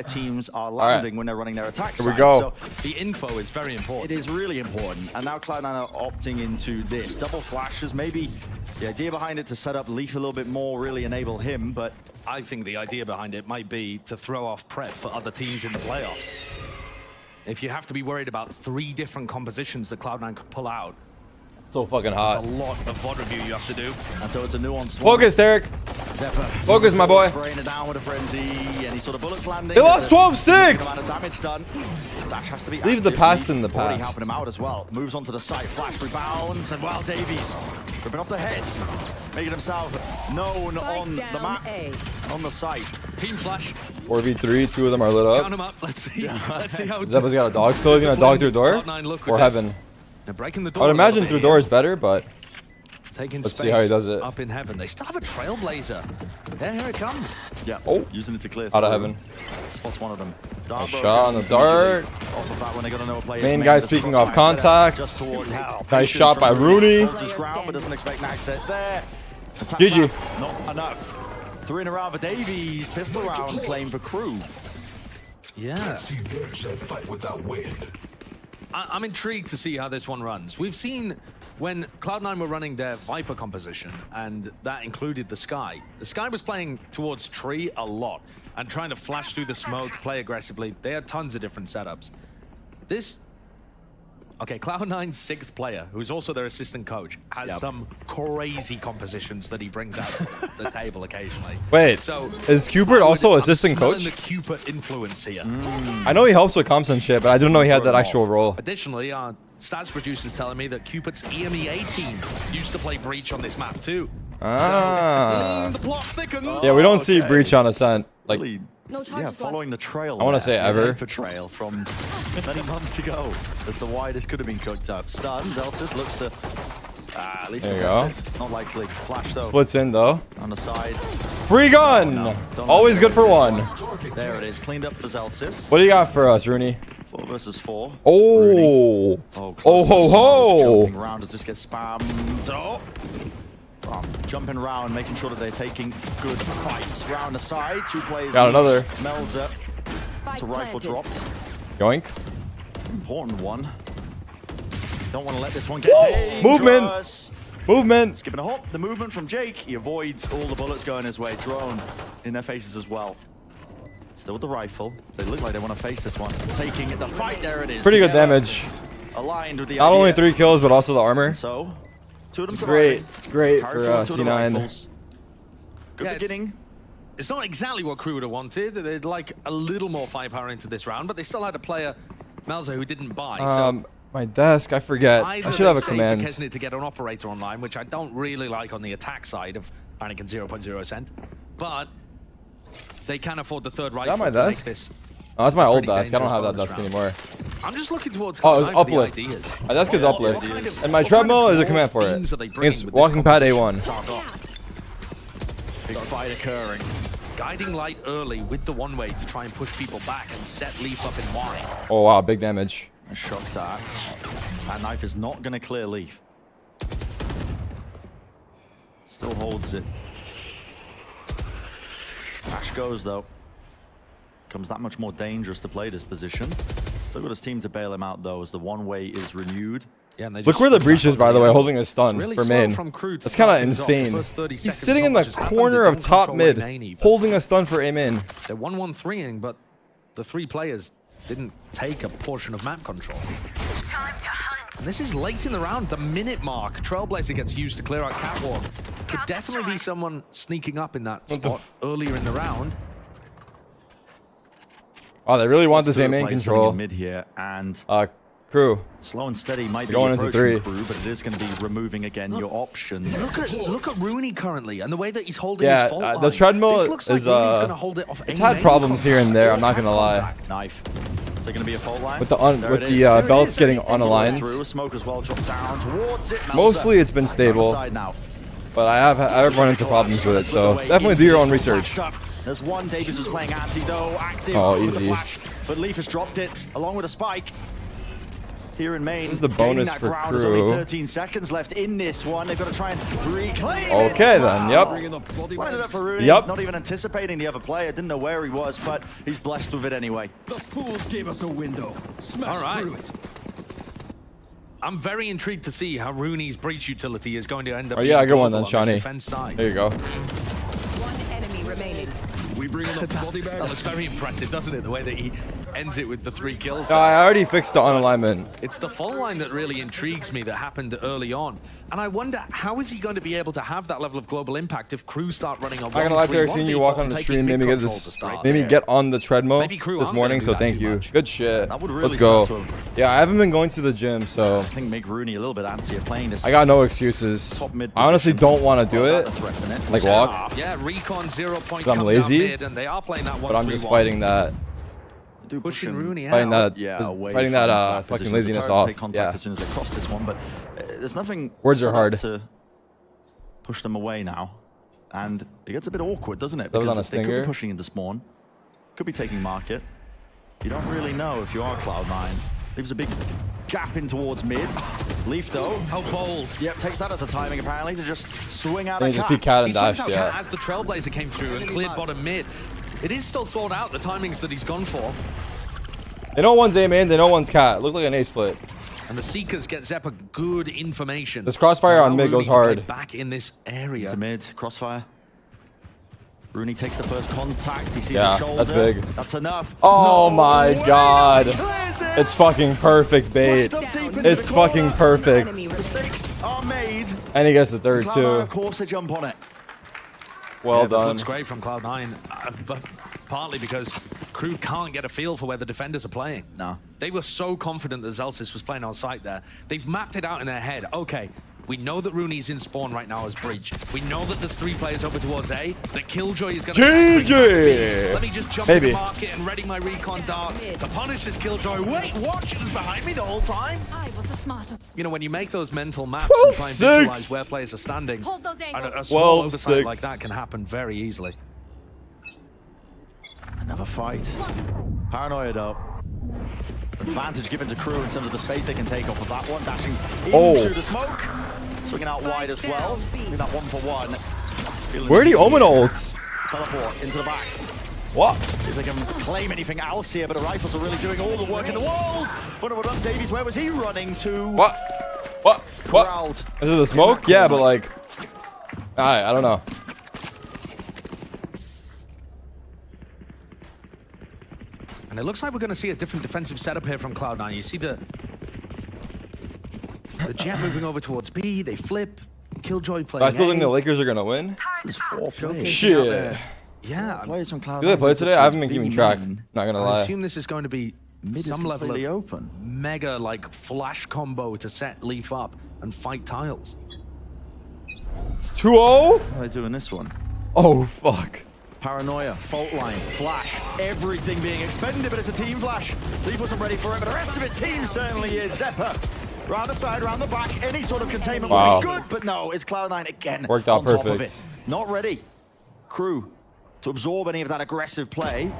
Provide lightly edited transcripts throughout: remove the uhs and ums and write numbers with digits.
teams are landing when they're running their attack Here side. we go. So the info is very important. It is really important. And now Cloud9 are opting into this. Double flashes, maybe the idea behind it to set up Leaf a little bit more, really enable him, but I think the idea behind it might be to throw off prep for other teams in the playoffs. If you have to be worried about 3 different compositions that Cloud9 could pull out, So fucking hot. it's a lot of VOD review you have to do. and so it's a nuanced Focus, Tarik. Zephyr. Focus, my boy. Spraying it down with a frenzy, and he saw the bullets landing. They lost There's a 12-6. amount of damage done. Dash has to be Leave the active. past in the Already past. helping him out as well. Moves onto the side, flash rebounds, and Wild Davies ripping off the heads, making himself known on the map, on the site. Team flash, 4v3, 2 of them are lit count up. them up. Let's see. Let's see how it's Zeppa's got a dog still. He's gonna dog through door or heaven. They're breaking the I door. would a little imagine bit through here. door is better, but Taking Let's space see how he does it. up in heaven. They still have a trailblazer. Yeah, here it comes. Yeah. Oh. Using it to clear out of through. heaven. Spots one of them. Nice shot on the dart. Off of that when they gotta know a player's Main main. guy There's speaking crossfire of contact. just towards Hal. Nice Patience shot by from Rooney. Holds his ground, but doesn't expect an access there. Attack GG. tap, not enough. 3 in a round for Davies. Pistol round claim for KRU. Yeah. See there's that fight without wind. I'm intrigued to see how this one runs. We've seen when Cloud9 were running their Viper composition, and that included the Sky. The Sky was playing towards tree a lot and trying to flash through the smoke, play aggressively. They had tons of different setups. This, okay, Cloud9's 6th player, who's also their assistant coach, has some crazy compositions that he brings out to the table occasionally. Wait, so is Cupid also assistant I'm coach? smelling the Cupid influence here. I know he helps with comps and shit, but I didn't know he had that actual role. Additionally, our stats producer's telling me that Cupid's EMEA team used to play Breach on this map too. Ah. The plot thickens. Yeah, we don't see Breach on Ascent. Like, Really, No charges yeah, left. following the trail. I wanna there, say the ever. Vapor trail from many months ago. As the widest could have been cooked up. Stuns, Elsis looks to at least There you contest it. Not likely. Flash though. splits in though. On the side. Free gun! No, don't Always good for this one. There it is. Cleaned up for Zelsis. What do you got for us, Rooney? 4 versus 4. Oh. Oh, Oh ho ho! Jumping round as this gets spammed. Oh. Jumping round, making sure that they're taking good fights. Round the side, 2 players. Got lead. another. Melza. It's a rifle dropped. Yoink. Important one. Don't want to let this one get dangerous. Movement. Movement. Skipping a hop. The movement from Jake. He avoids all the bullets going his way. Drone in their faces as well. Still with the rifle. They look like they want to face this one. Taking the fight. There it is. Pretty good Together. damage. Aligned with the Not idea. only 3 kills, but also the armor. So, 2 of them It's great. surviving. It's great Carried for forward 2 of the C9. rifles. Good Yeah, beginning. It's not exactly what Crew would have wanted. They'd like a little more firepower into this round, but they still had a player, Melza, who didn't buy. So My desk, I forget. either I should have a they say command. for Kesnit to get an operator online, which I don't really like on the attack side of Anakin 0.0 cent, but they can afford the 3rd rifle my to make desk? this. Oh, that's my old pretty desk. I don't have that dangerous desk bonus anymore. I'm just looking towards Oh, it was Cloud9 for the uplift. ideas. My desk is uplift. What kind of- And my what kind of treadmill is a broad command for it. themes are they I think bringing it's with this walking pad composition A1. to start off? Big fight occurring. Guiding light early with the one-way to try and push people back and set Leaf up in wide. Oh wow, big damage. A shock dart. That knife is not going to clear Leaf. Still holds it. Ash goes though. Becomes that much more dangerous to play this position. Still got his team to bail him out though as the one-way is renewed. Yeah, and they Look just where the switch breach back is, by the onto way, the holding a stun really for slow main. from KRU to That's kind of start things off. The insane. first 30 He's seconds, sitting not in the much has happened. corner They of don't top control mid, lane either. holding a stun for aim in. They're 1-1-3ing, but the 3 players didn't take a portion of map control. And this is late in the round, the minute mark. Trailblazer gets used to clear out Catwalk. Could definitely be someone sneaking up in that spot earlier in the round. Oh, they really want this aim Two in players sitting control. in mid here, and Crew. slow and steady might be Going the into approach 3. from KRU, but it is going to be removing again your option. Look at Rooney currently and the way that he's holding Yeah, his fault the line. treadmill This looks like is, Rooney's going to hold it off. It's had problems here and there, I'm not gonna lie. Contact knife. Is it going to be a fault line? With the There it is. belts getting Through unaligned. a smoke as well, drop down towards it. Melza Mostly it's been on the stable, side now. but I've run into problems with it, so definitely do your own research. There's one. Davies is playing anti though, active. Oh, with the easy. flash, but Leaf has dropped it along with a spike. here in main. This is the Gaining bonus that for ground. There's only KRU. 13 seconds left in this one. They've got to try and reclaim it. Okay, then. Yep. Lined it up for Rooney. Yep. Not even anticipating the other player. Didn't know where he was, but he's blessed with it anyway. The fools gave us a window. Smash All right. through it. I'm very intrigued to see how Rooney's breach utility is going to end up. Oh, yeah, being good one then, global on this Shawnee. defense side. There you go. One enemy remaining. We bring in the body That bags. looks very impressive, doesn't it? The way that he ends it with the 3 kills. No, I already fixed the unalignment. It's the fault line that really intrigues me that happened early on. And I wonder, how is he going to be able to have that level of global impact if crew start running a I'm not gonna lie, Tarik, seeing you walk on the stream made me get on the treadmill Maybe crew this aren't morning, gonna so do that thank too you. much. Good shit. That would really Let's go. start to- Yeah, I haven't been going to the gym, so I think make Rooney a little bit antsy at playing this. I got no excuses. Top mid I honestly position. don't want to do Well, it, that's a threat, isn't it? like walk, Yeah, Recon 0 point. I'm lazy, mid, and they are playing that 1-3-1. but I'm just fighting that, Do push Pushing him. Rooney fighting out. that, Yeah, just away fighting from that that fucking position. laziness It's hard to off. take contact Yeah. as soon as they cross this one, but there's nothing. Words are set up hard. to push them away now, and it gets a bit awkward, doesn't it? That was on a Because they could stinger. be pushing into spawn, could be taking market. You don't really know if you are Cloud9. Leaves a big gap in towards mid. Leaf though. How bold. Yep, takes that as a timing apparently to just swing out Then a you just cat. peek cat and He swings dash, out yeah. Cat as the Trailblazer came through and cleared bottom mid. It is still thought out, the timings that he's gone for. They know one's aim in, they know one's cat. Looked like an A split. And the Seekers get Zeppa good information. This crossfire on Allow mid goes Rooney to play hard. Back in this area. To mid, crossfire. Rooney takes the first contact. He sees Yeah, his shoulder. that's big. That's enough. Oh No my way, god. he clears it. It's fucking perfect bait. Flushed up deep into It's the corner. fucking perfect. Mistakes are made. And he gets the third Cloud9, too. of course, they jump on it. Well Yeah, this done. looks great from Cloud9, but partly because crew can't get a feel for where the defenders are playing. No. They were so confident that Zelsis was playing on site there. They've mapped it out in their head. Okay, we know that Rooney's in spawn right now as bridge. We know that there's 3 players over towards A. That Killjoy is going to... GG! Let me just jump Maybe. in the market and ready my recon dart to punish this Killjoy. Wait, watch, it was behind me the whole time. I was the smarter. You know, when you make those mental maps and try and 12-6. visualize where players are standing, Hold those and angles. a small oversight 12-6. like that can happen very easily. Another fight. Paranoia though. Advantage given to crew in terms of the space they can take off of that one. Dashing into the smoke. Swinging out wide as well. Doing that 1-for-1. Feeling Where'd he the omen ults? Teleport into the back. What? See if they can claim anything else here, but the rifles are really doing all the work in the world. Vulnerable up, Davies, where was he running to? What? What? What? Corralled. Is it the smoke? Yeah, but like... Alright, I don't know. And it looks like we're going to see a different defensive setup here from Cloud9. You see the Jet moving over towards B. They flip. Killjoy playing I still think the A. Lakers are gonna win. This is 4 players. Shit. Yeah, Players from Cloud9. Do they play today? I haven't been keeping track. Main. Not gonna I lie. assume this is going to be Mid is some level completely of open. mega like flash combo to set Leaf up and fight tiles. It's 2-0? How are they doing this one? Oh, fuck. Paranoia, fault line, flash, everything being expended, but it's a team flash. Leaf wasn't ready for it, but the rest of his team certainly is. Zeppa, round the side, round the back, any sort of containment Wow. would be good, but no, it's Cloud9 again. Worked out on top of perfect. it. Not ready. Crew to absorb any of that aggressive play.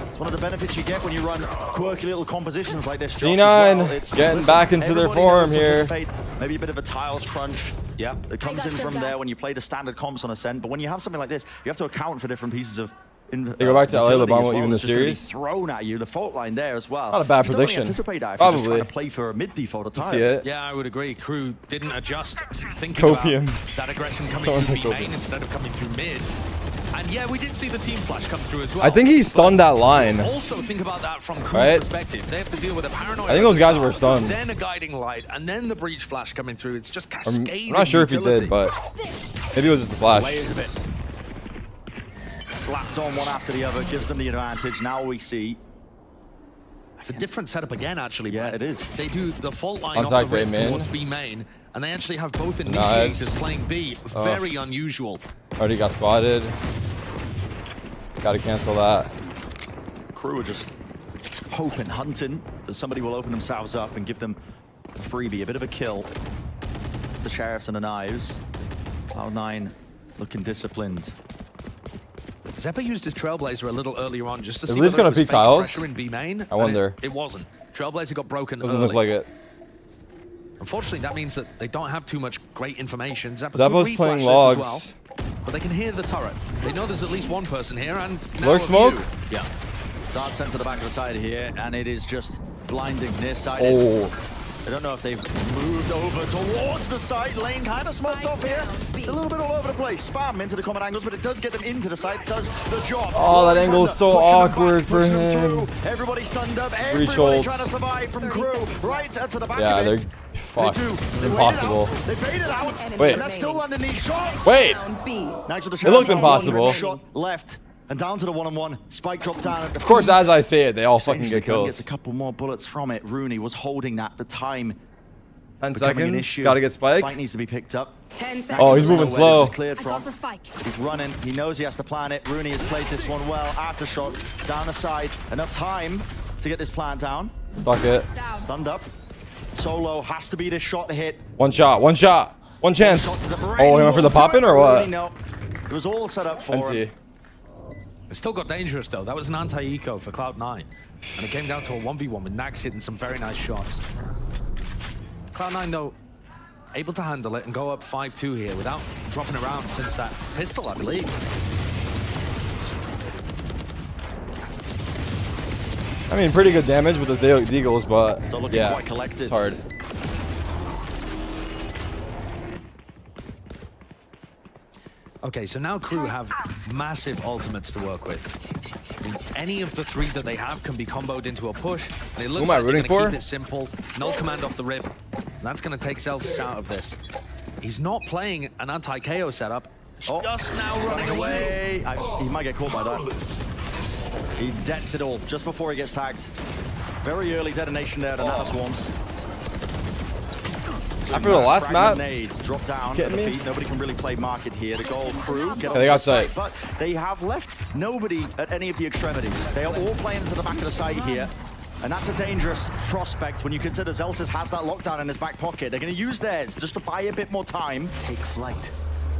It's one of the benefits you get when you run quirky little compositions like this. Josh, as C9 well. It's, getting back into their everybody form knows to here. participate. Maybe a bit of a tiles crunch. Yeah. That comes in from there when you play the standard comps on Ascent, but when you have something like this, you have to account for different pieces of. They go back to LA utility LeBron as will well. even the It's just gonna be series. thrown at you, the fault line there as well. Not a bad You don't prediction. really anticipate that if you're just Probably. trying to play for a mid default at See times. it. Yeah, I would agree. Crew didn't adjust, thinking Copium. about that aggression coming Someone through said B main copium. instead of coming through mid. And yeah, we did see the team flash come through as well. I think he stunned that line. Also think about that from Crew's Right? perspective. They have to deal with a paranoid. I think those guys were stunned. Then a guiding light, and then the breach flash coming through. It's just cascading. I'm not sure if he utility. did, but maybe it was just a flash. Layers a bit. Slapped on one after the other, gives them the advantage. Now we see. It's a different setup again, actually. Yeah, Brett. it is. They do the fault line On off side the rip B main. towards B main, and they actually have both initiators Nice. playing B. Very unusual. Already got spotted. Gotta cancel that. Crew are just hoping, hunting, that somebody will open themselves up and give them a freebie, a bit of a kill. The Sheriffs and the Knives. Cloud9 looking disciplined. Zeppa used his Trailblazer a little earlier on just to Is see Leaf whether gonna it was peek fake tiles? pressure in B main. I wonder. It wasn't. Trailblazer got broken Doesn't early. look like it. Unfortunately, that means that they don't have too much great information. Zappa Zabo's could playing reflash logs. this as well, but they can hear the turret. They know there's at least one person here, and now Lurk a smoke? few. Yeah. Dart sent to the back of the side here, and it is just blinding near side. Oh. I don't know if they've moved over towards the site. Lane kind of smoked off here. It's a little bit all over the place. Spam into the common angles, but it does get them into the site. It does the job. Oh, that angle is so Pushing them awkward back, for pushing them him. through. Everybody stunned up. Reach Everybody holds. trying to survive from crew. Right to the back Yeah, of they're it. fuck. They do. This is They wait it impossible. out. They bait it out. Wait. And they're still landing these shots. Wait. Round B. Next to the It looked shot, impossible. one shot left. And down to the one-on-one. Spike dropped down at the Of course, feet. as I say it, they all fucking Essentially, get Gunn gets kills. a couple more bullets from it. Rooney was holding that. The time 10 becoming an seconds. issue. Gotta get Spike. Spike needs to be picked up. 10 seconds. Oh, he's moving Where slow. This is cleared I from. got the spike. He's running. He knows he has to plan it. Rooney has played this one well. Aftershot down the side. Enough time to get this plan down. Stuck it. Down. Stunned up. Solo has to be this shot to hit. One shot. One shot. One chance. Shot to the brain. Oh, he went for the pop in or Rooney, what? no. It was all set up for him. NC. It still got dangerous though. That was an anti-eco for Cloud9. And it came down to a 1v1 with Nags hitting some very nice shots. Cloud9 though, able to handle it and go up 5-2 here without dropping around since that pistol, I believe. I mean, pretty good damage with the Deagles, but So looking yeah, quite collected. it's hard. Okay, so now crew have massive ultimates to work with. I mean, any of the three that they have can be comboed into a push. And it looks Who am I like they're rooting gonna for? keep it simple. Null command off the rib. That's gonna take Celsius out of this. He's not playing an anti-KO setup. Oh. Just now running away. He might get caught by that. He dets it all just before he gets tagged. Very early detonation there to Nana Swarms. After the last map, Nades drop down Kidding at the me? feet. Nobody can really play market here. The goal crew get Yeah, they onto got the site, sight. but they have left nobody at any of the extremities. They are all playing into the back of the site here. And that's a dangerous prospect when you consider Zelsis has that lockdown in his back pocket. They're going to use theirs just to buy a bit more time. Take flight.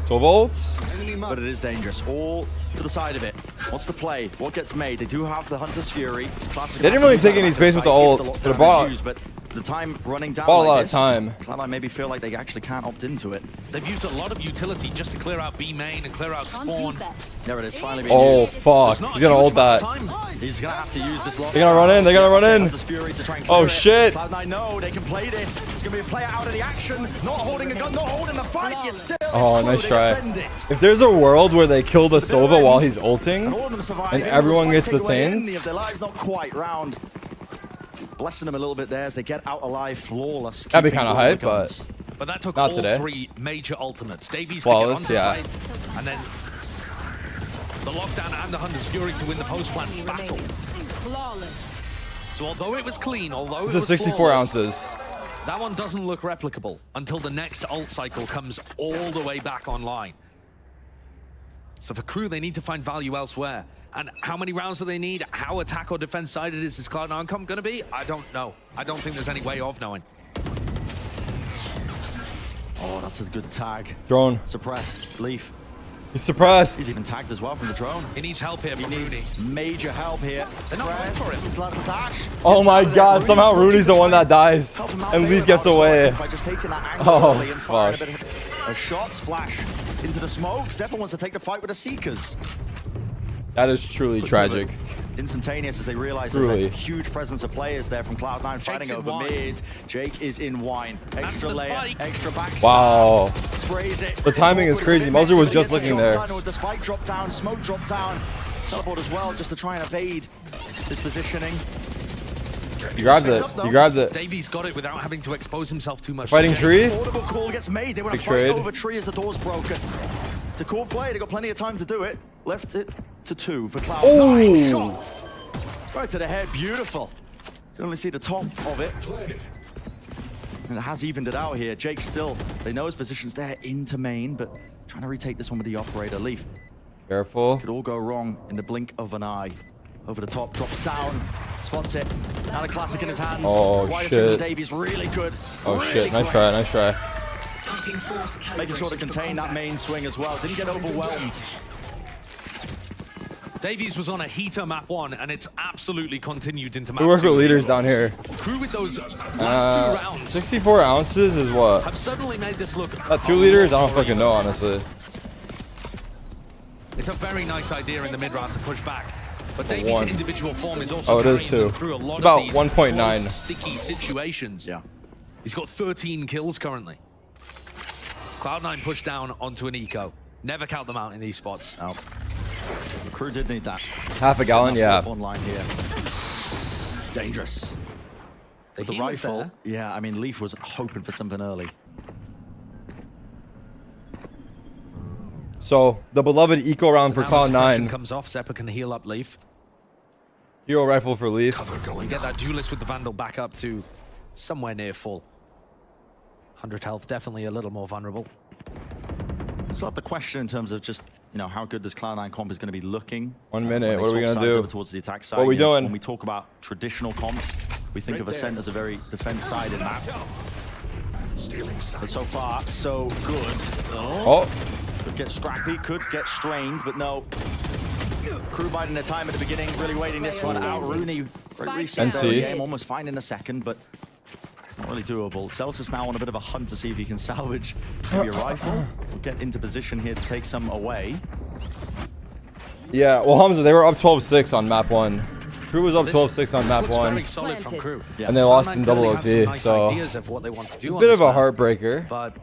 12 volts. But it is dangerous. All to the side of it. What's the play? What gets made? They do have the Hunter's Fury. Classic They didn't really take any space with the ult, but it bought- but the time running down bought a like lot of this, time. Cloud9 maybe feel like they actually can't opt into it. They've used a lot of utility just to clear out B main and clear out Can't use spawn. that. There it is, finally being Oh used. fuck! There's not He's a gonna huge ult amount that. of time. He's gonna have to use this lock. They're gonna run in. They're gonna run in. Hunter's Fury to try and Oh, clear it. shit. Cloud9 know they can play this. It's gonna be a player out of the action. Not holding a gun, not holding the fight. Yet still, it's Oh, Crew. nice They try. defend it. If there's a world where they kill the Sova while he's And ulting, all of them survive. and everyone gets the takeaway tains? Any of their lives not quite round. Blessing them a little bit there as they get out alive flawless. That'd be keeping kinda all the hype, guns. but- But that took Not all today. three major ultimates. Davies Flawless, to get yeah. onto site, and then the lockdown and the Hunter's Fury to win the post-plant battle. Flawless. So although it was clean, although this it is was 64 flawless, ounces. that one doesn't look replicable until the next ult cycle comes all the way back online. So for crew, they need to find value elsewhere. And how many rounds do they need? How attack or defense sided is this Cloud9 comp going to be? I don't know. I don't think there's any way of knowing. Oh, that's a good tag. Drone. Suppressed. Leaf. He's suppressed. He's even tagged as well from the drone. He needs help here He from Rooney. needs major help here. They're not going for him. His last dash. Oh Gets my out of there. god, somehow Rooney's the one that dies. Help him out And there Leaf gets without away. by just taking that angle Oh, early and firing fuck. a bit of shots. Flash into the smoke. Zephyr wants to take the fight with the Seekers. That is truly tragic. Instantaneous as they realize there's Truly. a huge presence of players there from Cloud9 fighting in over wine. mid. Jake is in wine. Extra the layer, spike. extra backstab. Wow. Sprays it. The timing is crazy. Moser was just looking there. With the spike drop down, smoke drop down. Teleport as well, just to try and evade his positioning. You grabbed it. You grabbed it. Davies got it without having to expose himself too much. Fighting tree. Audible call gets made. They want to Big fight trade. over tree as the door's broken. It's a cool play. They got plenty of time to do it. Left it to 2 for Cloud9. Ooh. Shot right to the head. Beautiful. You can only see the top of it. And it has evened it out here. Jake still, they know his position's there into main, but trying to retake this one with the operator. Leaf Careful. could all go wrong in the blink of an eye. Over the top, drops down, spots it. Now the classic in his hands. Oh, Wide shit. shit. Davies really good. Oh really shit, nice great. try, nice try. Making sure to contain that main swing as well. Didn't get overwhelmed. Davies was on a heater map 1, and it's absolutely continued into map We work 2. with leaders down here. Crew with those last 2 rounds 64 ounces is what? have suddenly made this look. That 2 liters? I don't fucking know, honestly. It's a very nice idea in the mid round to push back. But Davies' 1. individual form is also Oh, it is carrying 2. them through a lot About of these 1.9. close, sticky situations. Yeah. He's got 13 kills currently. Cloud9 pushed down onto an eco. Never count them out in these spots. Oh. The crew did need that. Half a gallon, yeah. One line here. Dangerous. With the heat was rifle, there. yeah, I mean, Leaf was hoping for something early. So, the beloved eco round for Now the suppression Cloud9. comes off. Zeppa can heal up Leaf. Hero rifle for Leaf. Cover You going get out. that duelist with the Vandal back up to somewhere near full. 100 health, definitely a little more vulnerable. It's not the question in terms of just, you know, how good this Cloud9 comp is going to be looking. 1 minute, When they what are we swap gonna sides do? over towards the attack side. What we You know, doing? When we talk about traditional comps, we think of Ascent as a very defense-sided map. Stealing sight. But so far, so good. Oh, Could get scrappy, could get strained, but no. Crew biding their time at the beginning, really waiting this one out. Rooney reset there in the NC. game, almost finding a second, but not really doable. Celsius now on a bit of a hunt to see if he can salvage maybe a rifle. We'll get into position here to take some away. yeah. Well, Hamza, they were up 12-6 on map 1. Crew was up This 12-6 on map looks 1. very solid from Planted. Crew. Yeah. And they lost Cloud9 in double clearly have some OT, nice so ideas of what they want to do a on bit this of a map, heartbreaker. but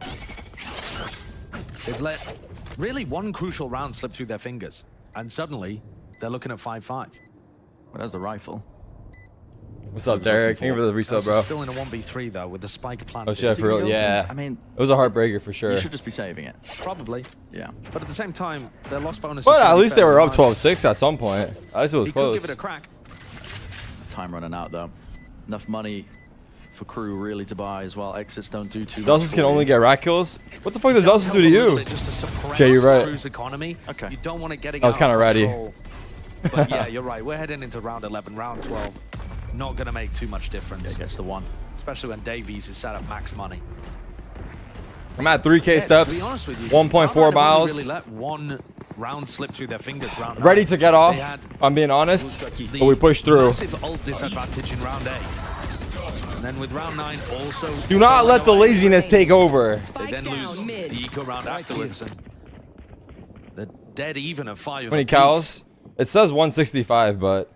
they've let really one crucial round slip through their fingers, and suddenly they're looking at 5-5. Well, there's the rifle. What's up, Tarik? Thank you for the reset, This is bro. Still in a 1v3 though, with the spike planted. Oh, shit, for real, yeah. I mean, It was a heartbreaker for sure. you should just be saving it. Probably, Yeah. but at the same time, their loss bonus. But at least they were up 12-6 at some point. At least it was He could give close. it a crack. Time running out though. Enough money for Crew really to buy as well. Exits don't do too much. Zelsis can for only you. get rat kills? What the fuck does Zelsis do to you? Just to suppress Jay, you're right. Crew's economy. Okay. You don't want it getting That was out of kinda ratty. control. But yeah, you're right. We're heading into round 11, round 12. Not going to make too much difference. Yeah, gets the one. Especially when Davies is set up max money. I'm at 3K Yeah, steps, to be honest with you, 1.4 Cloud9 have only miles. really let one round slip through their fingers. Round 9. Ready to get off, They had if I'm being honest. the But we pushed through. Massive ult disadvantage in round 8. And then with round 9 also. Do not let the away. laziness take over. They Spike then lose down mid. the eco round afterwards. And they're dead even at 5. How many apiece. cows? It says 165, but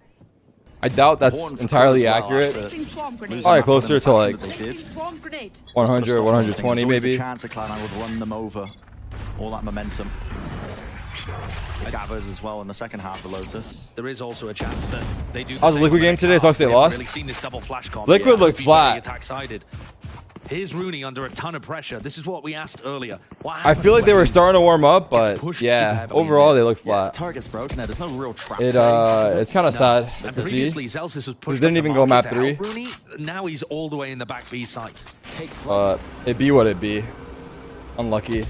I doubt that's Horn for entirely Crew as well accurate. after Placing swarm grenade. Probably losing closer that to one like that they did. Placing swarm grenade. 100, 120 There's always maybe. a chance that Cloud9 would run them over. All that momentum. They gathered as well in the second half of Lotus. There is also a chance that they do. How's the Liquid game today? Sucks they lost. Really seen this double flash comp. Liquid looked Be flat. very attack-sided. Here's Rooney under a ton of pressure. This is what we asked earlier. What I feel like they were starting to warm up, but pushed super yeah, heavily overall in. they look Yeah, flat. target's broken there. There's no real trap. It's kind of sad And to see. previously, Zelsis was pushed didn't up the even go map market to help 3. Rooney. Now he's all the way in the back B side. But it be what it be. Unlucky.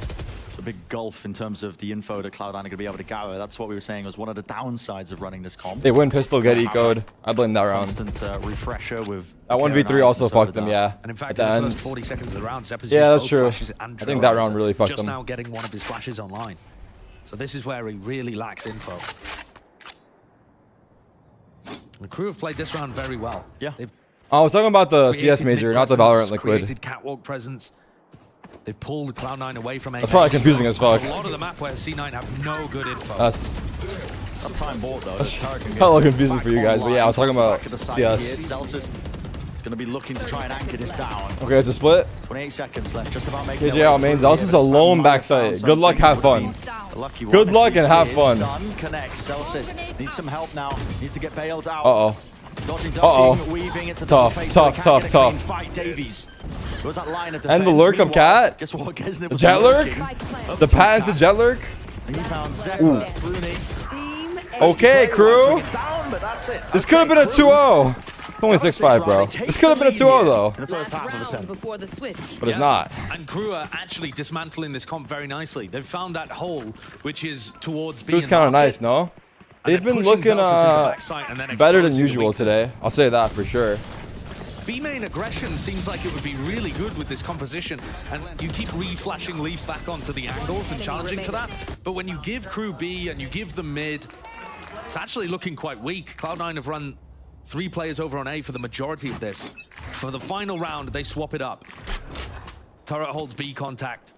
A big gulf in terms of the info that Cloud9 are going to be able to gather. That's what we were saying was one of the downsides of running this comp. They win pistol, get eco'd. I blame that round. Constant refresher with That the 1v3 KRU also and so fucked them, that. yeah. And in fact, At in the the end. first 40 seconds of the round, Zeppa's Yeah, used that's both true. flashes and I think that round Trailblazer, really fucked just them. now getting one of his flashes online. So this is where he really lacks info. The Crew have played this round very well. Yeah. They've I was talking about the CS created major, mid not the presence, Valorant Liquid. Created catwalk presence. They've pulled Cloud9 away from A. That's probably confusing as fuck. A lot of the map where C9 have no good info. That's Some time bought though. hella confusing for you guys, but yeah, I was talking about CS. Celsius is going to be looking to try and anchor this down. Okay, it's a split. 28 seconds left, just about making KJ out main. Zelsis is a lone backside. Good luck, have fun. Good luck and have fun. Stun connects. Celsius needs some help now. Needs to get bailed out. Uh-oh. Dodging, Uh-oh. ducking, weaving. It's a Tough, double face, tough, so they can't tough, get a clean tough. Fight Davies. Was that line of And the defense. lurk of Meanwhile, Cat? Guess what? Gesnit The was jet lurk? lurking up The from patented Cat. jet lurk? And he found Zephyr. Rooney. Team Okay, crew. Down, but that's it. This could have been a 2-0. It's only 6-5, bro. This could have been a 2-0, though. In the first half of the round set. before the switch. But it's Yeah. not. And Crew are actually dismantling this comp very nicely. They've found that hole, which is towards B. It was kind of nice, no? They've been looking better than usual today. I'll say that for sure. B main aggression seems like it would be really good with this composition, and you keep re-flashing Leaf back onto the angles and challenging for that. But when you give Crew B and you give them mid, It's actually looking quite weak. Cloud9 have run 3 players over on A for the majority of this. For the final round, they swap it up. Turret holds B contact.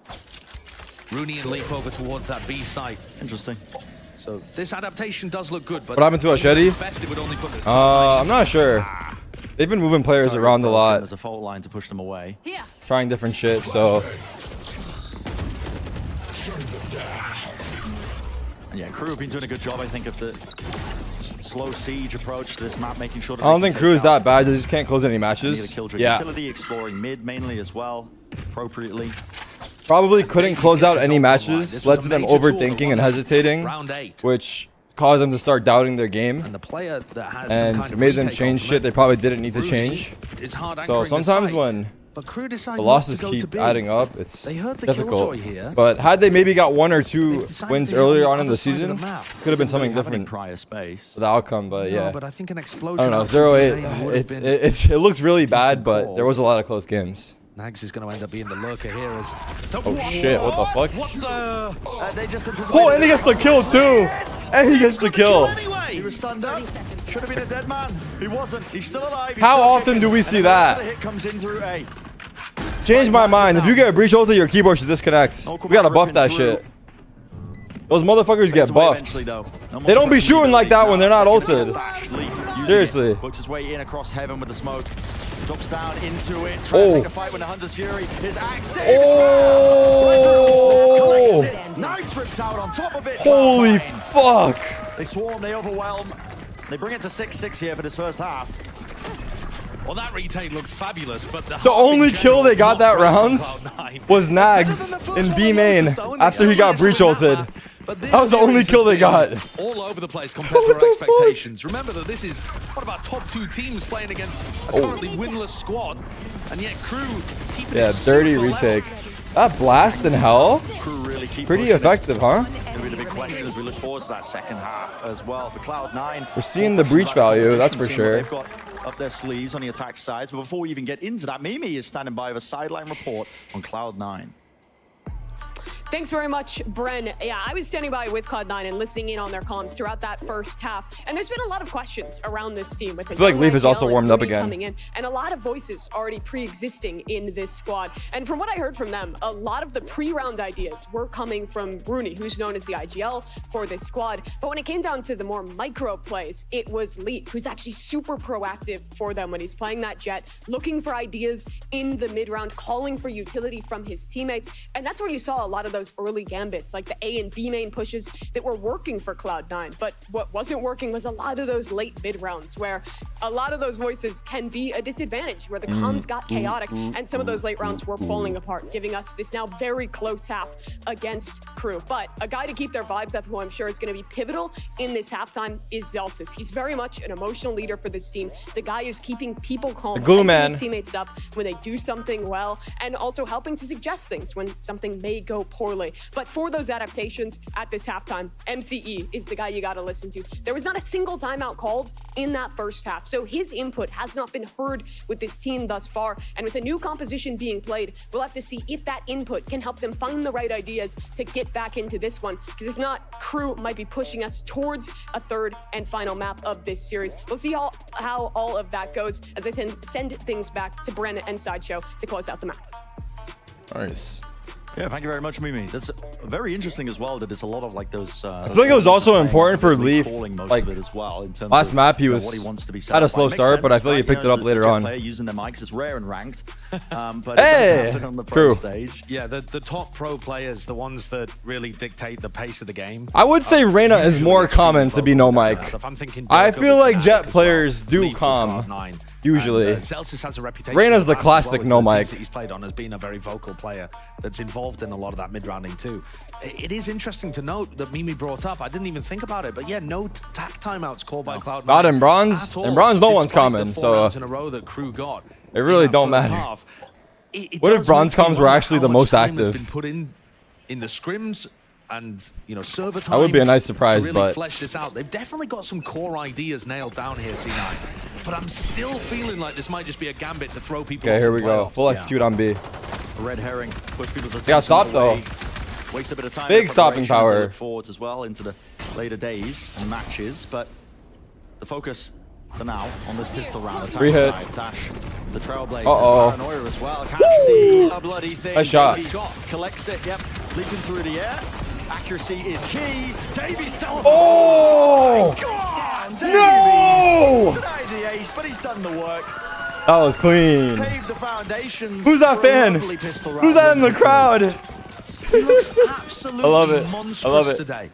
Rooney and Leaf over towards that B site. Interesting. So this adaptation does look good, but What happened to Ashedi? best it would only put the I'm not sure. They've been moving players around a lot, There's a fault line to push them away. Here. trying different shit, so... And yeah, KRU have been doing a good job, I think, of the slow siege approach to this map, making sure that I don't think KRU is that bad, they just can't close any matches. Yeah. Utility exploring mid mainly as well, appropriately. Probably couldn't close out any matches, led to them overthinking and hesitating, round 8. which caused them to start doubting their game, And the player that has some and kind of made them retake change ultimate, shit they probably didn't need to Rooney, change. is hard So anchoring the sometimes site. when But KRU decide the not losses to go keep to B. adding up, it's They heard the difficult. killjoy here. But had they maybe got 1 or 2 They decided wins to hit earlier the on in other the side of season, the map. could have been Didn't something really have any different prior space. for the outcome. But No, yeah, but I think an explosion. I don't know. out from 0-8. B would have been- It looks really bad, but call. there was a lot of close games. Nags is going to end up being the lurker here as... Oh shit! What the fuck? What the... They just Oh, and he gets the kill too. And he gets the kill. He was stunned up. Should have been a dead man. He wasn't. He's still alive. He's How still often kicking. do we And see the rest of that? the hit comes in through A. Change my mind. If you get a breach ulti, your keyboard should disconnect. We gotta buff that shit. Those motherfuckers get buffed. They don't be shooting like that when they're not ulted. Seriously. Works his way in across heaven with the smoke. Drops down into it. Trying to take a fight when the Hunter's Fury is active. Oh! Nice ripped out on top of it. Holy Cloud9. fuck! They swarm, they overwhelm. They bring it to 6-6 here for this first half. Well, that retake looked fabulous, but the only kill they got that round was Nags in B main after he got breach ulted. That was the only kill they got. All over the place compared to our expectations. Remember that this is one of our top 2 teams playing against a currently winless squad, and yet KRU keeping Yeah, it super dirty level. retake. That blast in hell? KRU really keep Pretty pushing it. effective, huh? Gonna be the big question as we look forward to that second half as well for Cloud9. We're seeing the breach value, that's for Seeing what sure. They've got up their sleeves on the attack sides, but before we even get into that, Mimi is standing by with a sideline report on Cloud9. Thanks very much, Bren. Yeah, I was standing by with Cloud9 and listening in on their comms throughout that first half. And there's been a lot of questions around this team. With I feel like Leaf is also warmed up again. Coming in, and a lot of voices already pre-existing in this squad. And from what I heard from them, a lot of the pre-round ideas were coming from Rooney, who's known as the IGL for this squad. But when it came down to the more micro plays, it was Leaf, who's actually super proactive for them when he's playing that jet, looking for ideas in the mid-round, calling for utility from his teammates. And that's where you saw a lot of those early gambits, like the A and B main pushes that were working for Cloud9. But what wasn't working was a lot of those late mid rounds where a lot of those voices can be a disadvantage, where the comms got chaotic and some of those late rounds were falling apart, giving us this now very close half against KRU. But a guy to keep their vibes up, who I'm sure is going to be pivotal in this halftime, is Zelsis. He's very much an emotional leader for this team, the guy who's keeping people calm, The glue hyping man. his teammates up when they do something well, and also helping to suggest things when something may go poorly. But for those adaptations at this halftime, MCE is the guy you got to listen to. There was not a single timeout called in that first half, so his input has not been heard with this team thus far. And with a new composition being played, we'll have to see if that input can help them find the right ideas to get back into this one. Because if not, KRU might be pushing us towards a third and final map of this series. We'll see how all of that goes as I send things back to Bren and Sideshow to close out the map. Nice. Yeah, thank you very much, Mimi. That's very interesting as well. That it's a lot of like those. I feel like it was also important for Leaf, like of it as well, in terms last of, map he you know, was what he wants to be set had a up by. slow Makes start, sense, but I feel like he right? picked You it know, up as a later jet on. player using their mics is rare and ranked, but Hey! it does happen on the pro True. stage. Yeah, the top pro players, the ones that really dictate the pace of the game. I would say Reyna is more common to be no mic. If I'm thinking I Dirk feel over like Fnatic Jet as players well, do Leaf with calm, Cloud9. usually. And, Zelsis has a reputation. Reyna's the as well classic with no the teams mic. that he's played on as being a very vocal player that's involved in a lot of that mid-rounding too. It is interesting to note that Mimi brought up. I didn't even think about it, but yeah, no tack timeouts called by Cloud9. Not in bronze. at all, In bronze, no one's despite common, the 4 so, rounds in a row that KRU got. it really in that don't first matter. half. What if does bronze make me comms were wonder actually how the much most time has active? been put in the scrims and, you know, server time. That would be a nice surprise, to really but- flesh this out. They've definitely got some core ideas nailed down here, C9. But I'm still feeling like this might just be a gambit to throw people. Okay, off here the we go. playoffs. Full execute on B. A red herring, push people's attention got stopped, away. though. Waste a bit of time. Big in stopping preparation as they power. look forwards as well into the later days and matches, but the focus for now on this pistol round. Attack Free hit. side. Dash, the Trailblazer, Uh-oh. Paranoia as well. Can't see a bloody thing. Nice shot. Davey collects it, yep, leaping through the air. Accuracy is key. Davey's still. Oh! No! Denied the ace, but he's done the work. That was clean. Paved the foundations. Who's that for a fan? lovely pistol round Who's that in the win for Crew. crowd? He looks absolutely I love it. monstrous I love it. today.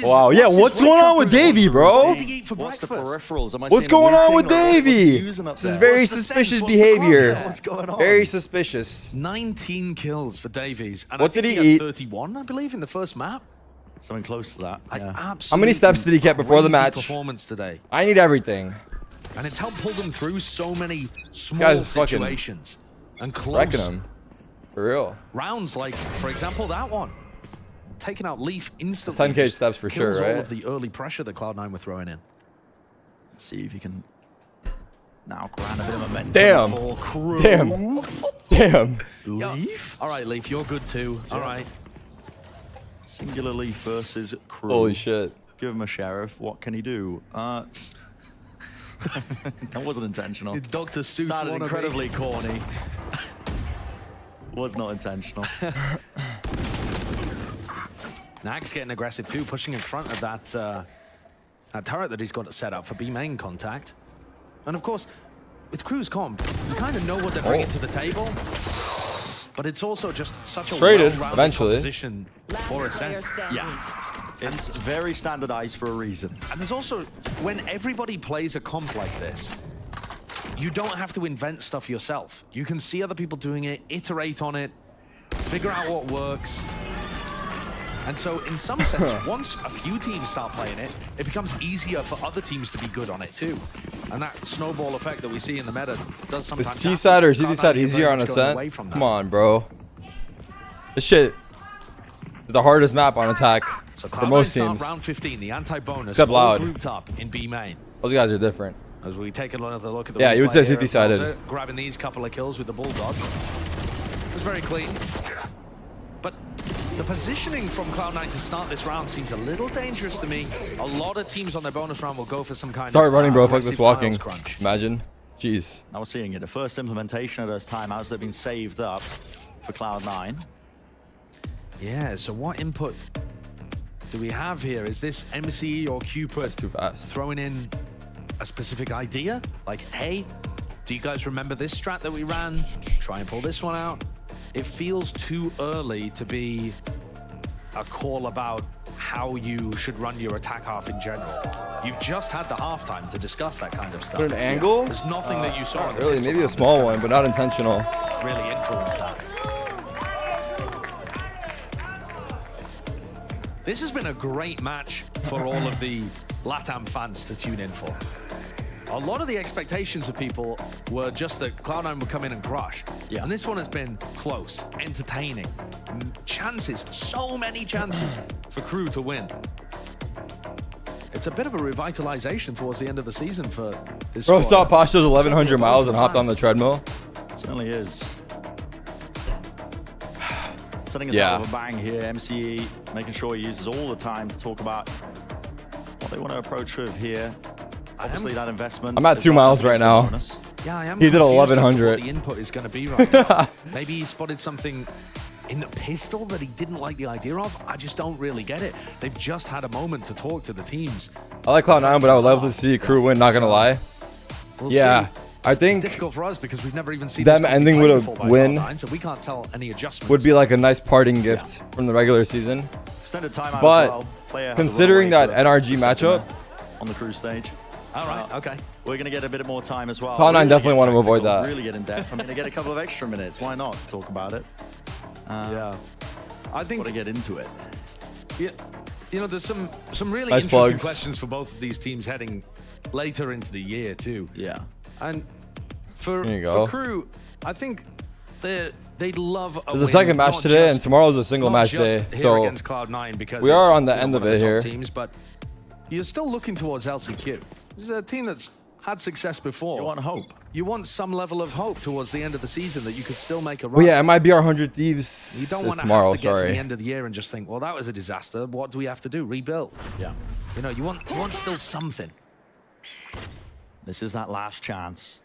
Wow, yeah, what's going on with Davey, bro? What did he eat for What's the breakfast? peripherals? Am I What's seeing going a on weird with thing, or what's he Davey? using up This is there? very What's the suspicious sense? What's the behavior. crosshair? What's going on? Very suspicious. 19 kills for Davies. And What I think did he had eat? 31, I believe, in the first map. Something close to that. Like, Yeah. absolutely How many steps did he get before the crazy match? Performance today. I need everything. And it's helped pull them through so many small guy's fucking situations and close Wrecking him. For real. rounds. Like, for example, that one. Taking out Leaf instantly. 10K just steps for kills sure, all right? of the early pressure that Cloud9 were throwing in. See if you can now grant a bit of momentum Damn. for Crew. Damn. Damn. Leaf? All right, Leaf, you're good too. All right. Singular Leaf versus Crew. Holy shit. Give him a sheriff. What can he do? That wasn't intentional. Dr. Seuss Sounded wannabe. incredibly corny. Was not intentional. Nag's getting aggressive too, pushing in front of that that turret that he's got to set up for B main contact. And of course, with Crew's comp, you kind of know what they're bringing to the table, but it's also just such a Traded, well-rounded eventually. position for Ascent. Yeah. It's very standardized for a reason. And there's also, when everybody plays a comp like this, you don't have to invent stuff yourself. You can see other people doing it, iterate on it, figure out what works. And so, in some sense, once a few teams start playing it, it becomes easier for other teams to be good on it too. And that snowball effect that we see in the meta does sometimes Is T side or is happen. Z side Cloud9 easier on very much going away Ascent? from that. Come on, bro. This shit is the hardest map on attack So for most start teams. round 15, the anti-bonus, Except all Loud. grouped up in B main. Those guys are different. As we take another look at the Yeah, you would replay say here, CT-sided. Bowser grabbing these couple of kills with the Bulldog. It was very clean. But the positioning from Cloud9 to start this round seems a little dangerous to me. A lot of teams on their bonus round will go for some kind Start of running, bro. Fuck aggressive this walking. tiles crunch. Imagine. Jeez. Now we're seeing it. The first implementation of those timeouts that have been saved up for Cloud9. Yeah, so what input do we have here? Is this MCE or Cupid That's too fast. throwing in a specific idea? Like, hey, do you guys remember this strat that we ran? Try and pull this one out. It feels too early to be a call about how you should run your attack half in general. You've just had the halftime to discuss that kind of stuff. Put an angle? There's nothing that you saw in the Really, pistol maybe a round small that's one, but not intentional. gonna really influence that. This has been a great match for all of the LATAM fans to tune in for. A lot of the expectations of people were just that Cloud9 would come in and crush. Yeah. And this one has been close, entertaining. Chances, so many chances for Crew to win. It's a bit of a revitalization towards the end of the season for this Bro, squad. saw Pasha's 1,100 miles and hopped on the treadmill. Certainly is. Setting us Yeah. up with a bang here. MCE making sure he uses all the time to talk about what they want to approach with here. Obviously, that investment. I'm at as 2 well miles as the right now. bonus. Yeah, I am. He did confused as to 1100. What the input is going to be right now. Maybe he spotted something in the pistol that he didn't like the idea of. I just don't really get it. They've just had a moment to talk to the teams. I like Cloud9, but I would love to see Crew win, not gonna lie. We'll Yeah, see. I think Difficult for us because we've never even seen them this company ending played with a before by win Cloud9, so we can't tell any adjustments. would be like a nice parting gift from the regular season. Extended timeout But as well. Player has a considering runaway that for NRG a second matchup, there on the Crew stage. All right, okay. We're going to get a bit more time as well. Cloud9 Really definitely get want to avoid tactical, that. Really get in depth. I'm going to get a couple of extra minutes. Why not to talk about it? Yeah. I think, Want to get into it. yeah, you know, there's some really Nice interesting plugs. questions for both of these teams heading later into the year too. Yeah. And for There you go. Crew, I think they'd love a there's a win, second match not today, just- and tomorrow's a single not match just day. here So against Cloud9 because we are it's, on the you know, end of one it the top here. teams, but you're still looking towards LCQ. This is a team that's had success before. You want hope. you want some level of hope towards the end of the season that you could still make a run. Well, yeah, it might be our 100 Thieves. You don't want to tomorrow. have to get to Sorry. the end of the year and just think, well, that was a disaster. What do we have to do? Rebuild. Yeah. You know, you want still something. This is that last chance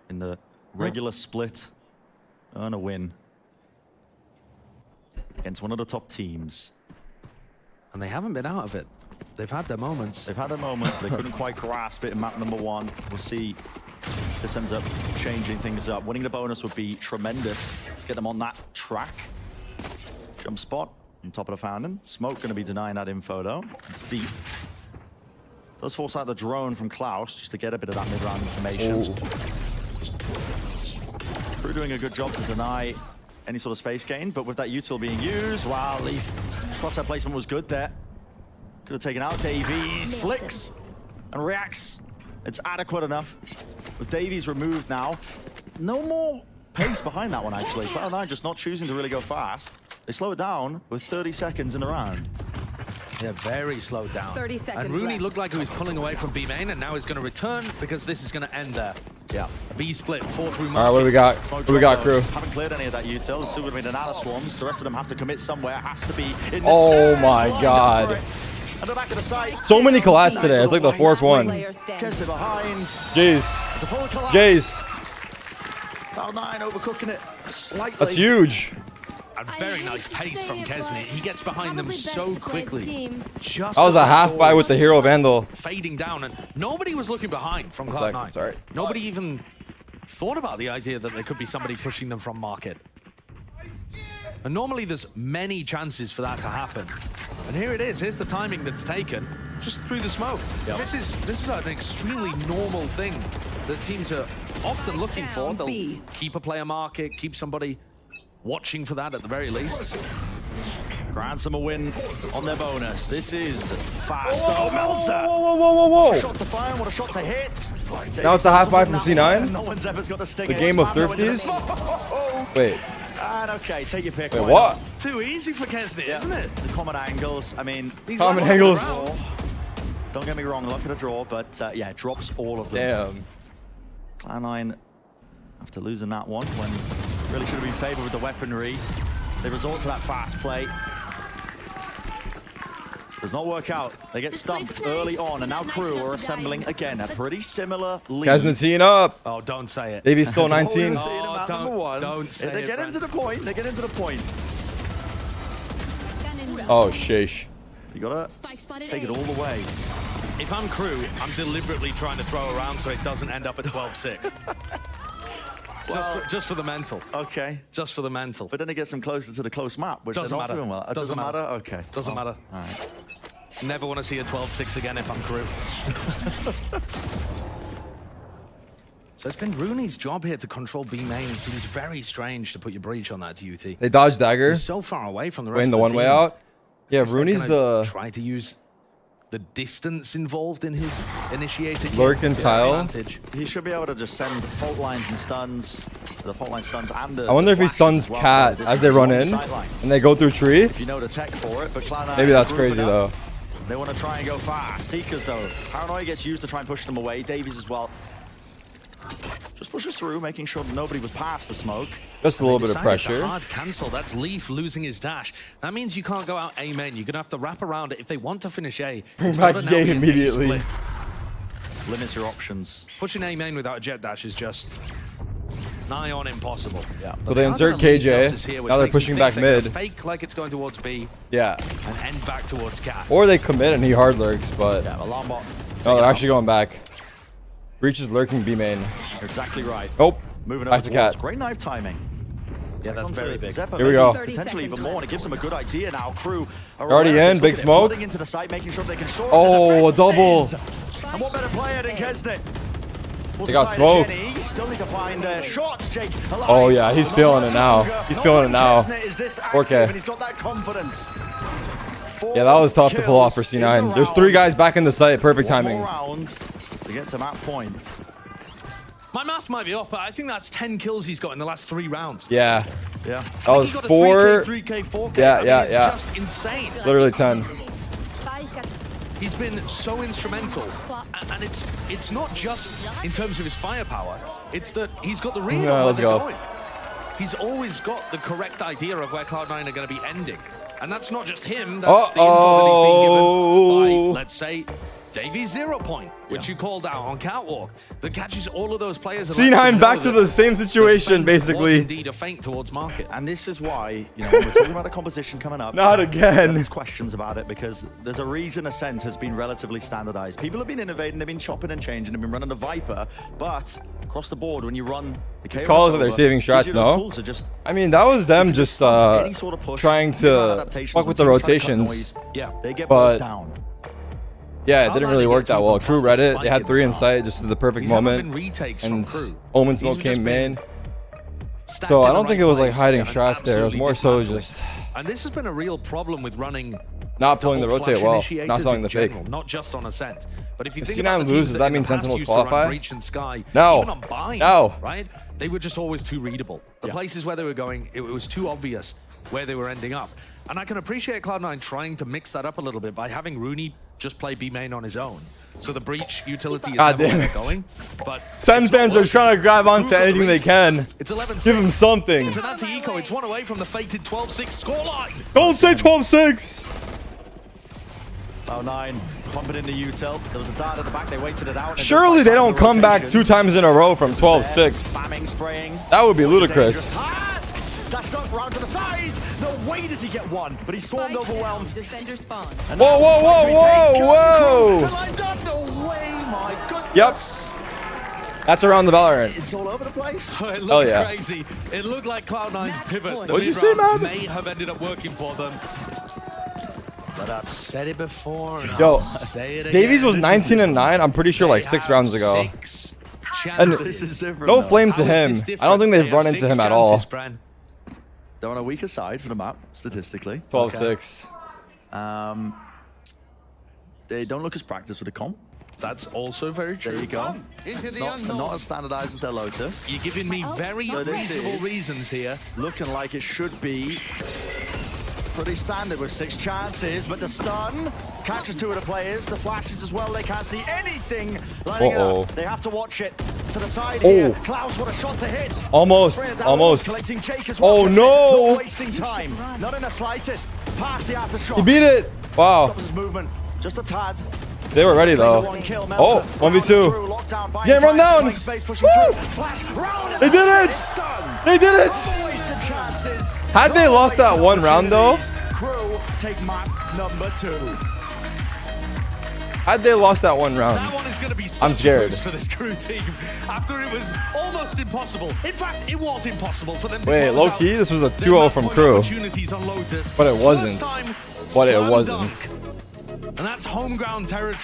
in the regular split. Earn a win against one of the top teams. And they haven't been out of it. They've had their moments. They've had their moments, but they couldn't quite grasp it in map number 1. We'll see if this ends up changing things up. Winning the bonus would be tremendous. Let's get them on that track. Jump spot on top of the fountain. Smoke going to be denying that info, though. It's deep. Does force out the drone from Klaus just to get a bit of that mid-round information. KRU doing a good job to deny any sort of space gain, but with that util being used, wow, Leaf. Crosshair placement was good there. Could have taken out Davies, flicks, and reacts. It's adequate enough. With Davies removed now, no more pace behind that one, actually. Cloud9 just not choosing to really go fast. They slow it down with 30 seconds in the round. They're very slowed down. 30 seconds And Rooney left. looked like he was pulling away from B main, and now he's going to return because this is going to end there. Yeah. A B split, 4 through All right, what do we got? What do we got, KRU? Haven't cleared any of that util. There's still going to be an Nana Swarms. The rest of them have to commit somewhere. Has to be in the Oh stairs. my Lined up God. for it. And the back of the site. So many collapse today. It's like the 4th one. Player standing. Kesner behind. Jeez. It's a full collapse. Jeez. Cloud9 overcooking it slightly. That's huge. A very nice pace from Kesney. He gets behind them so quickly. Just That was as a the half ball buy with was the Hero Vandal. fading down, and nobody was looking behind from Second, Cloud9. sorry. Nobody even thought about the idea that there could be somebody pushing them from market. And normally there's many chances for that to happen. And here it is. Here's the timing that's taken just through the smoke. Yep. This is an extremely normal thing that teams are often looking for. They'll B. keep a player market, keep somebody watching for that at the very least. Ransom a win on their bonus. This is fast. Whoa, Oh, Melzer. whoa, whoa, whoa, whoa, What a whoa. shot to fire, what a shot to hit. Now it's the half buy from C9? No one's ever got a sting. The game of thrifties? Wait. And okay, take your pick. Wait, Why what? not? Too easy for Kesney, Yeah. isn't it? The common angles. I mean, these Common are angles. draw. Don't get me wrong, luck at a draw, but yeah, it drops all of them. Damn. Cloud9 after losing that one when really should have been favored with the weaponry. They resort to that fast play. Does not work out. They get stumped early on, and now KRU are assembling again a pretty similar lead. Kesney teeing up. Oh, don't say it. Davies still That's all 19. we're seeing about don't- number 1. don't say They it, get Brent. into the point. They get into the point. Oh, sheesh. You gotta take it all the way. If I'm KRU, I'm deliberately trying to throw around so it doesn't end up at 12-6. Just for the mental. Okay. Just for the mental. But then it gets them closer to the close map, which Doesn't they're not matter. doing well. It Doesn't doesn't matter. matter? Okay. Doesn't matter. All right. Never want to see a 12-6 again if I'm KRU. So it's been Rooney's job here to control B main. It seems very strange to put your breach on that DUT. They dodged dagger. He's so far away from the rest Waiting of the the one way team. out. Yeah, Is that Rooney's gonna the try to use the distance involved in his initiated lurk and tile. advantage. He should be able to just send fault lines and stuns. The fault line stuns and the I wonder if he flashes stuns as well. Cat This as is they run on the in sidelines. and they go through tree. If you know the tech for it, but Cloud9 Maybe that's grouping crazy up. though. They want to try and go fast. Seekers though. Paranoia gets used to try and push them away. Davies as well. Just pushes through, making sure that nobody was past the smoke. Just a little bit of Decided to pressure. hard cancel. That's Leaf losing his dash. That means you can't go out A main. You're gonna have to wrap around it if they want to finish A. It's back gotta now A be an immediately. split. Limits your options. Pushing A main without a jet dash is just nigh on impossible. Yeah. So they are insert gonna lose KJ. Zelsis here, which Now they're makes me pushing think back they're gonna mid. Fake like it's going towards B Yeah. and end back towards Cat. Or they commit and he hard lurks, but Yeah, alarm bot. no, they're actually going back. Breach is lurking B main. You're exactly right. Nope. Moving Back over to towards. Cat. Great knife timing. Yeah, that's very big. Zeppa Here we maybe go. Potentially 30 even seconds more, and it gives them a good idea now. KRU are Already aware of in, this. big Look at it, smoke. flooding into the site, making sure they can short Oh, the double. defenses. And what better player than Kesney? They got smoked. Still need to find shots, Jake. Alive. Oh, yeah, he's feeling it now. He's feeling it now. Kesney is this 4K. active, and he's got that confidence. Yeah, that was tough to pull off for Kills in the C9. There's 3 round. guys back in the site. Perfect One timing. more round to get to that point. My math might be off, but I think that's 10 kills he's got in the last 3 rounds. Yeah. Yeah. That was He got a 4. 3K, 4K. Yeah, I mean, yeah, it's yeah. just insane. Literally 10. He's been so instrumental, and it's not just in terms of his firepower. It's that he's got the read on where let's they're go. going. He's always got the correct idea of where Cloud9 are going to be ending, and that's not just him. That's the info that he's been given by, let's say, Davey's 0 point, which you called out on Catwalk, that catches all of those players. C9 back to the same situation, basically. Was indeed a feint towards market. And this is why, you know, when we're talking about a composition coming up, Not again. There's questions about it because there's a reason Ascent has been relatively standardized. People have been innovating, they've been chopping and changing, they've been running the Viper, but across the board, when you run the KRU, call it that they're saving shots, no? I mean, that was them just trying to fuck with the rotations. Yeah, they get but down. yeah, it didn't really work that well. Crew read it. They had 3 in sight just at the perfect moment. And Omen Smoke came in. So I don't think it was like hiding shots there. It was more so just And this has been a real problem with running not pulling the rotate well, not selling the fake. Not just on Ascent. But if you If think C9 about the loses, teams does that in mean the past Sentinels used to run qualify? Breach and Sky, No. even on Bind, No. right? They were just always too readable. The places where they were going, it was too obvious where they were ending up. And I can appreciate Cloud9 trying to mix that up a little bit by having Rooney just play B main on his own. So the Breach utility is never where they're going. But Sen fans are trying to grab onto anything they can. it's 11-6. Give them something. It's an anti-eco. It's one away from the fated 12-6 scoreline. Don't say 12-6. Cloud9 pumping in the util. There was a dart at the back. They waited it out. Surely they don't come back 2 times in a row from 12-6. Spamming, spraying. That would be ludicrous. Dashed up round to the side. No way does he get one, but he's swarmed, overwhelmed. Defender spawn. And Whoa, now whoa, it's whoa, retake. whoa, Crew whoa. lined up. No way, my goodness. Yep. That's around the Valorant. It's all over the place. It looked Oh, yeah. crazy. It looked like Cloud9's pivot. The What'd you say, mid-round man? may have ended up working for them. But I've said it before. And Yo, I'll say it Davies again. was 19 and 9. I'm pretty sure like 6 rounds ago. 6 And chances. This is different. no though. flame to How is him. this I different? don't think they've They run have into 6 him at all. chances, Bran. They're on a weaker side for the map, statistically. 12-6. They don't look as practiced with the comp. That's also very true. There you go. Into It's the not unknown. as standardized as their Lotus. You're giving me very So this reasonable is reasons here. Looking like it should be pretty standard with 6 chances, but the stun catches 2 of the players. The flashes as well. They can't see anything lining it up. They have to watch it to the side here. Klaus, what a shot to hit. Almost. Spraying down, Almost. collecting Jake as well. Oh, no. Not wasting time. Not in the slightest. Past the aftershock. He beat it. Wow. Stops his movement. Just a tad. They were ready though. Oh, 1v2. Can't run down. Woo! They did it. They did it. Had they lost that one round though, Crew take map number 2. had they lost that one round, That one is going to be such I'm scared. a boost for this crew team after it was almost impossible. In fact, it was impossible for them to Wait, close low out key, this was a their 2-0 map from point Crew. opportunities on Lotus. But it wasn't. First time, But it slam wasn't. dunk. And that's home ground territory.